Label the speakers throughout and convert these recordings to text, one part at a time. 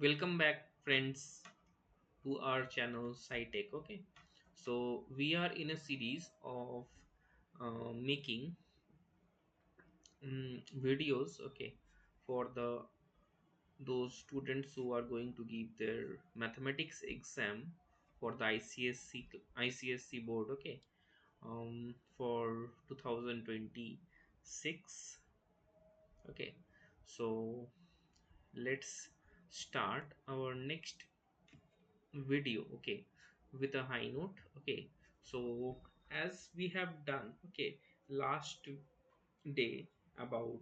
Speaker 1: Welcome back, friends, to our channel SciTech. Okay, so we are in a series of making videos. Okay, for the those students who are going to give their mathematics exam for the ICSC board. Okay, for 2026. Okay, so let's start our next video, okay, with a high note. Okay, so as we have done, okay, last day about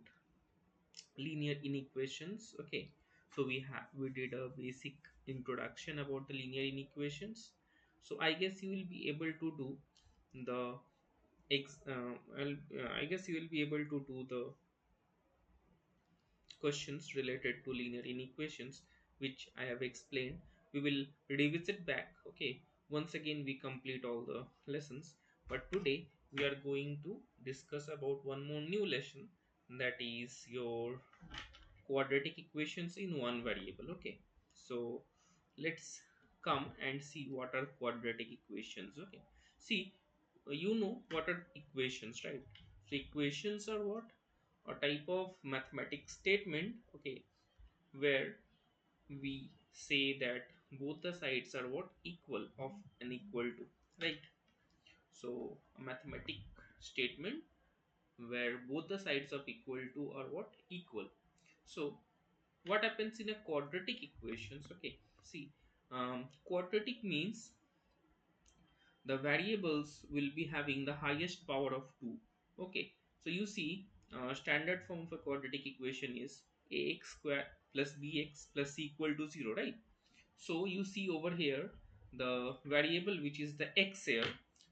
Speaker 1: linear inequations. Okay, so we did a basic introduction about the linear inequations. So I guess you will be able to do the I guess you will be able to do the questions related to linear inequations which I have explained. We will revisit back, okay, once again we complete all the lessons. But today we are going to discuss about one more new lesson, that is your quadratic equations in one variable. Okay, so let's come and see what are quadratic equations. Okay, see, you know what are equations, right? So equations are what? A type of mathematical statement, okay, where we say that both the sides are what? Equal of and equal to, right? So a mathematic statement where both the sides of equal to are what? Equal. So what happens in a quadratic equations? Okay, see, quadratic means the variables will be having the highest power of 2. Okay, so you see, standard form of a quadratic equation is ax square plus bx plus c equal to 0, right? So you see over here the variable which is the x here,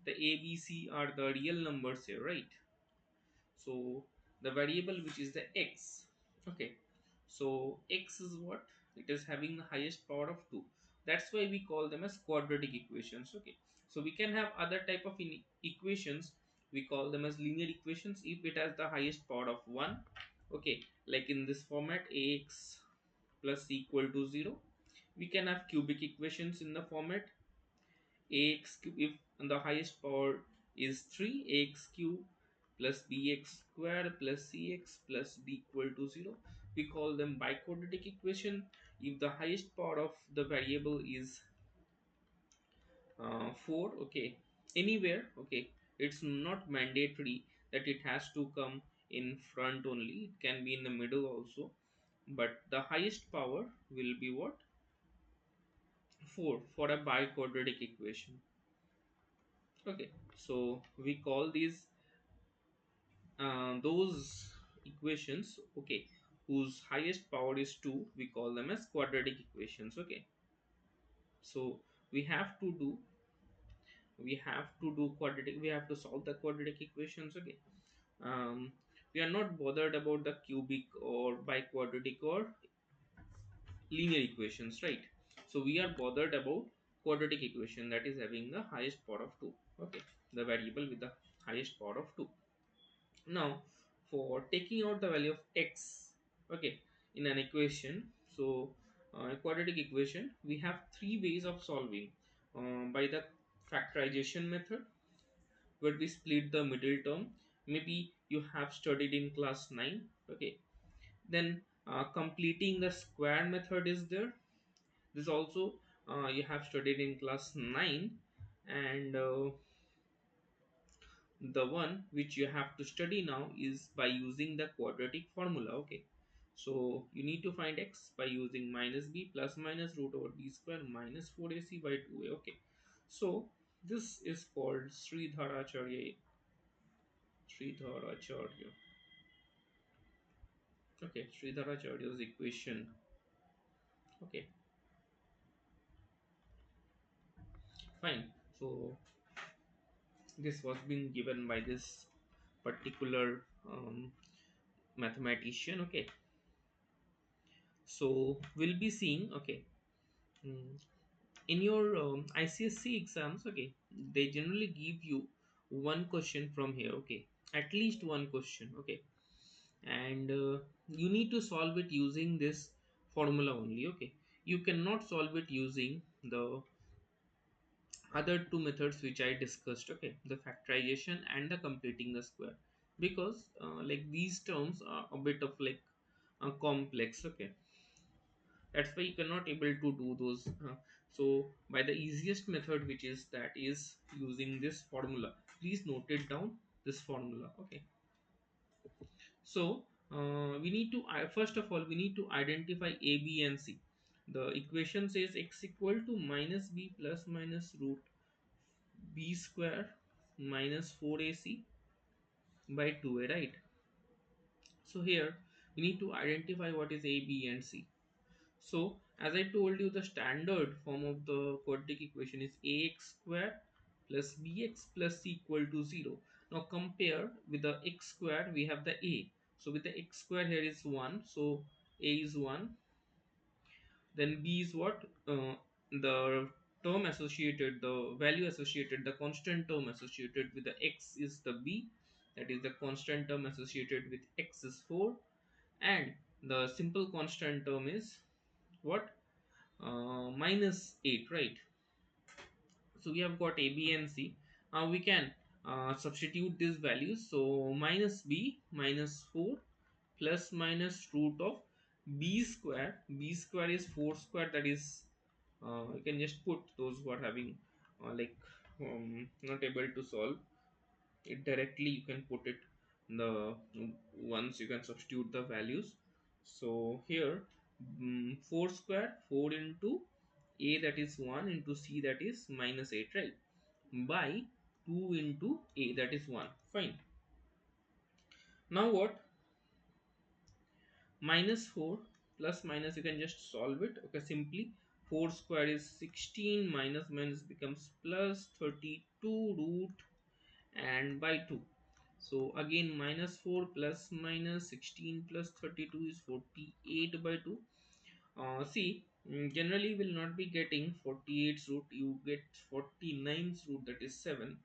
Speaker 1: the a b c are the real numbers here, right? So the variable which is the x, okay, so x is what? It is having the highest power of 2. That's why we call them as quadratic equations. Okay, so we can have other type of equations. We call them as linear equations if it has the highest power of 1. Okay, like in this format, ax plus equal to 0. We can have cubic equations in the format ax cube, if the highest power is 3, ax cube plus bx square plus cx plus d equal to 0. We call them biquadratic equation if the highest power of the variable is 4. Okay, anywhere. Okay, it's not mandatory that it has to come in front only, it can be in the middle also, but the highest power will be what? 4 for a biquadratic equation. Okay, so we call these those equations, okay, whose highest power is 2, we call them as quadratic equations. Okay, so we have to do quadratic, we have to solve the quadratic equations. Okay, um, we are not bothered about the cubic or biquadratic or linear equations, right? So we are bothered about quadratic equation that is having the highest power of 2. Okay, the variable with the highest power of 2. Now for taking out the value of x, okay, in an equation, so a quadratic equation, we have three ways of solving, by the factorization method where we split the middle term. Maybe you have studied in class 9. Okay, then completing the square method is there. This also you have studied in class 9. And the one which you have to study now is by using the quadratic formula. Okay, so you need to find x by using minus b plus minus root over b square minus 4ac by 2a. Okay, so this is called Sridharacharya. Okay, Sridharacharya's equation. Okay, fine. So this was being given by this particular mathematician. Okay, so we'll be seeing, okay, mm, in your ICSC exams. Okay, they generally give you one question from here. Okay, at least one question. Okay, and you need to solve it using this formula only. Okay, You cannot solve it using the other two methods which I discussed, okay, the factorization and the completing the square, because like these terms are a bit of like complex, okay. That's why you cannot able to do those. So by the easiest method, which is that is using this formula. Please note it down, this formula, okay. So we need to first of all we need to identify a, b and c. The equation says x equal to minus b plus minus root b square minus 4ac by 2a, right? So here we need to identify what is a, b and c. So as I told you, the standard form of the quadratic equation is ax square plus bx plus c equal to 0. Now compare with the x square, we have the a. So with the x square here is 1, so a is 1. Then b is what? The term associated, the value associated, the constant term associated with the x is the b. That is the constant term associated with x is 4. And the simple constant term is what? Minus 8, right? So we have got a, b and c. Now we can substitute these values. So minus b minus 4 plus minus root of b square. B square is 4 square, that is you can just put those who are having like not able to solve it directly, you can put it the once you can substitute the values. So here 4 square, 4 into a, that is 1, into c, that is minus 8, right, by 2 into a, that is 1. Fine. Now what? Minus 4 plus minus, you can just solve it, okay, simply. 4 square is 16, minus minus becomes plus 32 root and by 2. So again minus 4 plus minus 16 plus 32 is 48 by 2. See, generally will not be getting 48's root, you get 49's root, that is 7.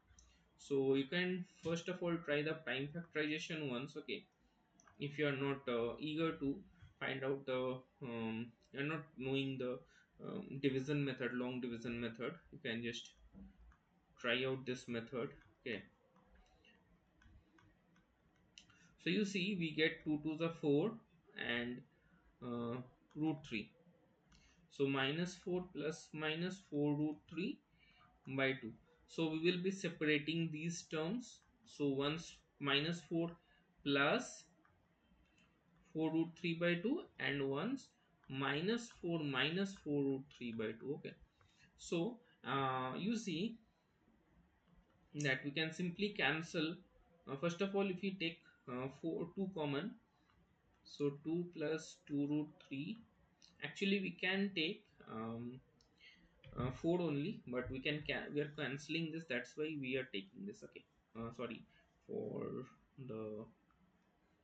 Speaker 1: So you can first of all try the prime factorization once, okay. If you are not eager to find out the you're not knowing the division method, long division method, you can just try out this method, okay. So you see we get 2 to the 4 and root 3. So minus 4 plus minus 4 root 3 by 2. So we will be separating these terms. So once minus 4 plus 4 root 3 by 2, and once minus 4 root 3 by 2, okay. So you see that we can simply cancel. First of all, if we take 2 common, so 2 plus 2 root 3, actually we can take 4 only, but we are cancelling this, that's why we are taking this, okay. Sorry for the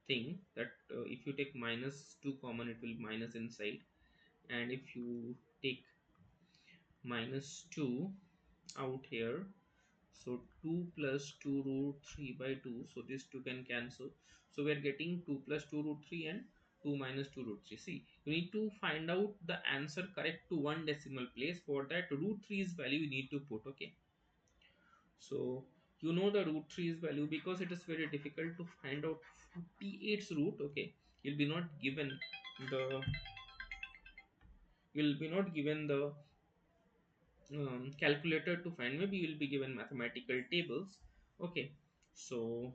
Speaker 1: thing that if you take minus 2 common, it will minus inside, and if you take minus 2 out here, so 2 plus 2 root 3 by 2, so this 2 can cancel. So we are getting 2 plus 2 root 3 and 2 minus 2 root 3. See, you need to find out the answer correct to one decimal place. For that, root 3's value you need to put, okay. So you know the root 3's value, because it is very difficult to find out 48's root, okay. You'll be not given the you'll be not given the calculator to find. Maybe you'll be given mathematical tables, okay. So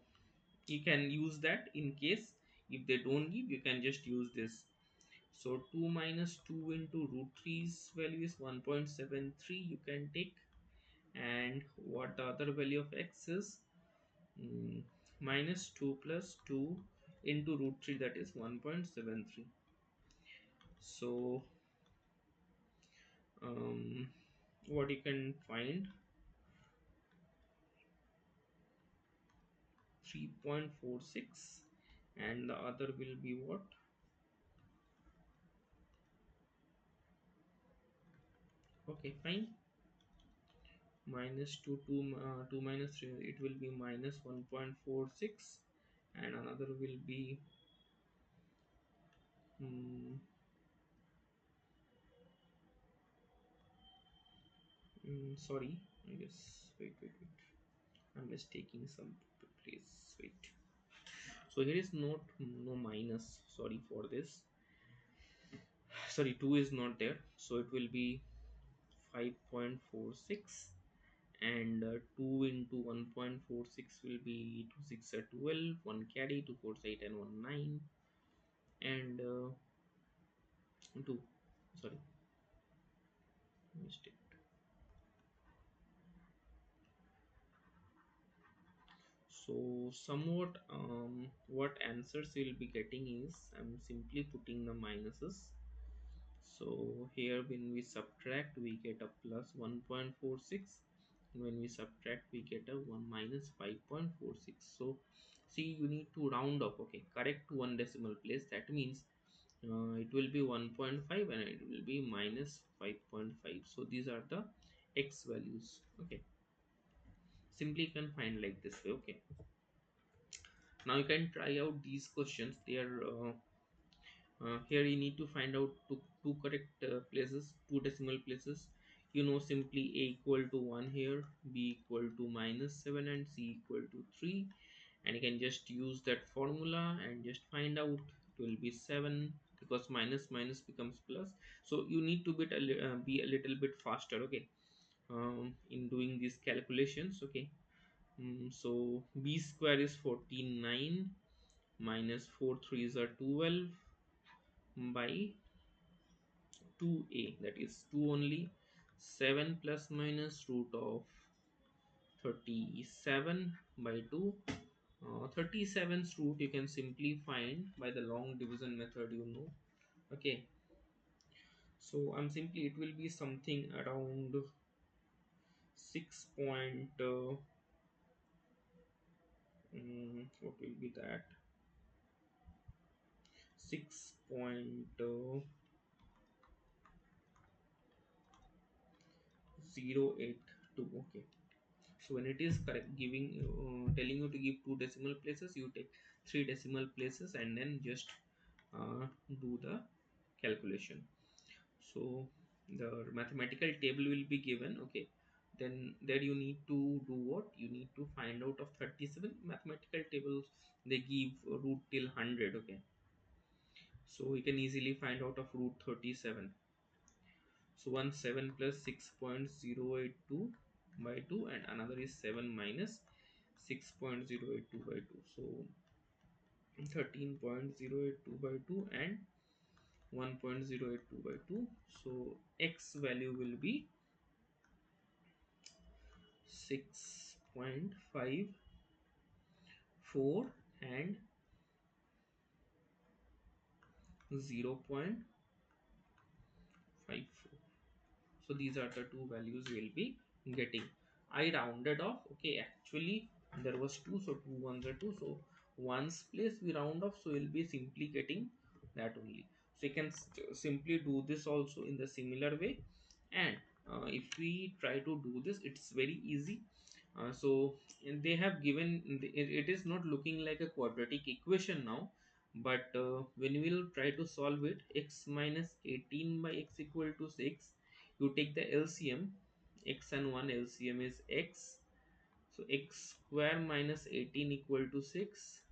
Speaker 1: you can use that in case if they don't give, you can just use this. So 2 minus 2 into root 3's value is 1.73, you can take. And what the other value of x is? Minus 2 plus 2 into root 3, that is 1.73. So um, what you can find, 3.46, and the other will be what? Okay, fine. Minus 2 minus 3, it will be minus 1.46, and another will be hmm, Sorry, I guess. Wait. I'm mistaking some place. Wait. So here is not no minus. Sorry for this. Sorry, 2 is not there. So it will be 5.46, and 2 into 1.46 will be 2 6 are 12, 1 carry, 2 4 8, and 1 9, and 2, sorry, mistake. So somewhat what answers we'll be getting is, I'm simply putting the minuses. So here when we subtract we get a plus 1.46, and when we subtract we get a 1 minus 5.46. So see, you need to round up, okay, correct one decimal place. That means it will be 1.5 and it will be minus 5.5. So these are the x values, okay. Simply you can find like this way, okay. Now you can try out these questions. They are here you need to find out two correct places, two decimal places. You know, simply a equal to 1 here, b equal to minus 7, and c equal to 3, and you can just use that formula and just find out. It will be 7 because minus minus becomes plus. So you need to be a little bit faster, okay, in doing these calculations, okay. So b square is 49, minus 4 threes are 12 by 2a, that is 2 only. 7 plus minus root of 37 by 2. 37's root you can simply find by the long division method, you know, okay. So I'm simply, it will be something around 6 point what will be that, 6.082, okay. So when it is correct, giving telling you to give two decimal places, you take three decimal places and then just do the calculation. So the mathematical table will be given, okay. Then there you need to do what, you need to find out of 37 mathematical tables. They give root till 100, okay. So you can easily find out of root 37. So one 7 plus 6.082 by 2, and another is 7 minus 6.082 by 2. So 13.082 by 2 and 1.082 by 2. So x value will be 6.54 and 0.54. So these are the two values we'll be getting. I rounded off, okay. Actually there was two, so two ones are two, so ones place we round off, so we'll be simply getting that only. So you can simply do this also in the similar way. And if we try to do this, it's very easy. So they have given, it is not looking like a quadratic equation now, but when we will try to solve it, x minus 18 by x equal to 6, you take the LCM, x and 1 LCM is x. So x square minus 18 equal to 6,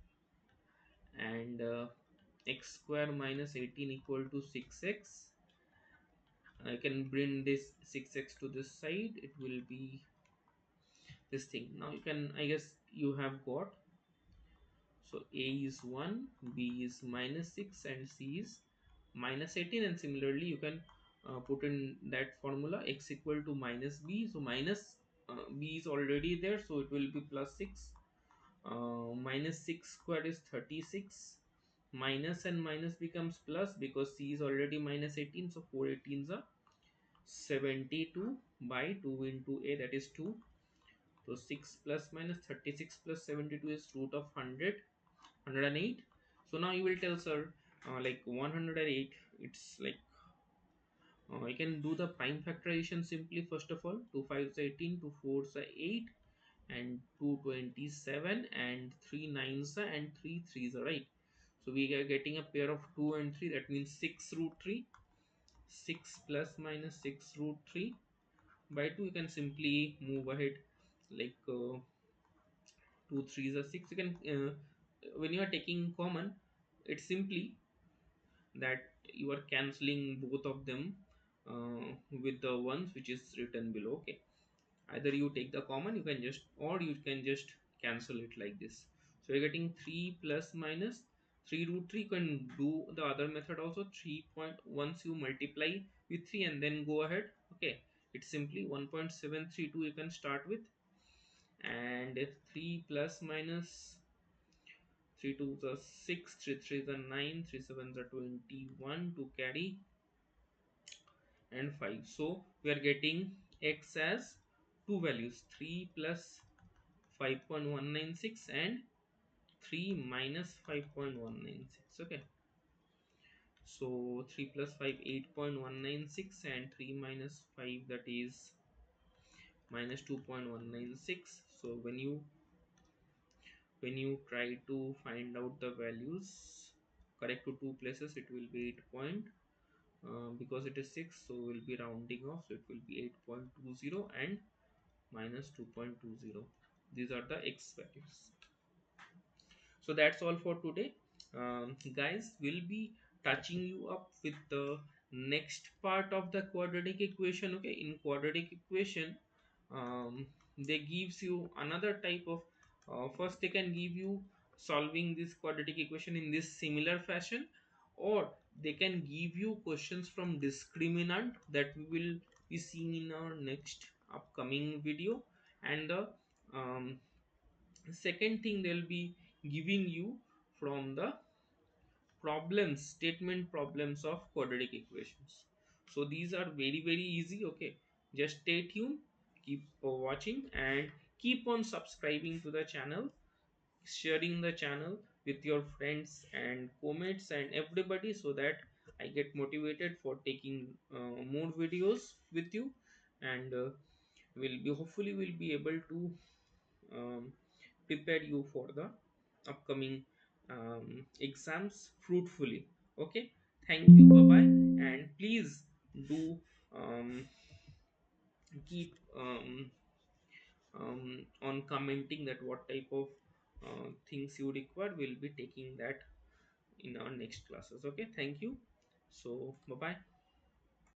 Speaker 1: and x square minus 18 equal to 6x. I can bring this 6x to this side, it will be this thing. Now you can, I guess you have got. So a is 1, b is minus 6, and c is minus 18. And similarly you can put in that formula, x equal to minus b. So minus b is already there, so it will be plus 6. Minus 6 square is 36. Minus and minus becomes plus because c is already minus 18. So 4 18s are 72 by 2 into a, that is 2. So 6 plus minus 36 plus 72 is root of 100, 108. So now you will tell, sir, like 108, it's like I can do the prime factorization simply. First of all, 2 5 is 18, 2 4 is 8, and 227, and 3 9s and 3 3s are right. So we are getting a pair of 2 and 3, that means 6 root 3. 6 plus minus 6 root 3, by 2 you can simply move ahead, like 2 3s are 6. You can when you are taking common, it's simply that you are cancelling both of them with the ones which is written below. Okay, either you take the common, you can just, or you can just cancel it like this. So you're getting 3 plus minus 3 root 3. You can do the other method also, 3 point, once you multiply with 3 and then go ahead. Okay, it's simply 1.732 you can start with. And 3 plus minus 3 2 is 6, 3 3 is 9, 3 7 is 21 to carry, and 5. So we are getting x as two values, 3 plus 5.196 and 3 minus 5.196. Okay, so 3 plus 5 8.196 and 3 minus 5, that is minus 2.196. So when you try to find out the values correct to two places, it will be 8 point, because it is 6, so we'll be rounding off, so it will be 8.20 and minus 2.20. These are the x values. So that's all for today. Guys, we'll be touching you up with the next part of the quadratic equation. Okay, in quadratic equation, they gives you another type of, first they can give you solving this quadratic equation in this similar fashion, or they can give you questions from discriminant that we will be seeing in our next upcoming video. And the second thing, they'll be giving you from the problems, statement problems of quadratic equations. So these are very very easy. Okay, just stay tuned, keep watching, and keep on subscribing to the channel, sharing the channel with your friends and comments and everybody, so that I get motivated for taking more videos with you. And will be, hopefully will be able to prepare you for the upcoming exams fruitfully. Okay, thank you, bye bye, and please do um, keep on commenting that what type of things you require. We'll be taking that in our next classes. Okay, thank you. So bye bye.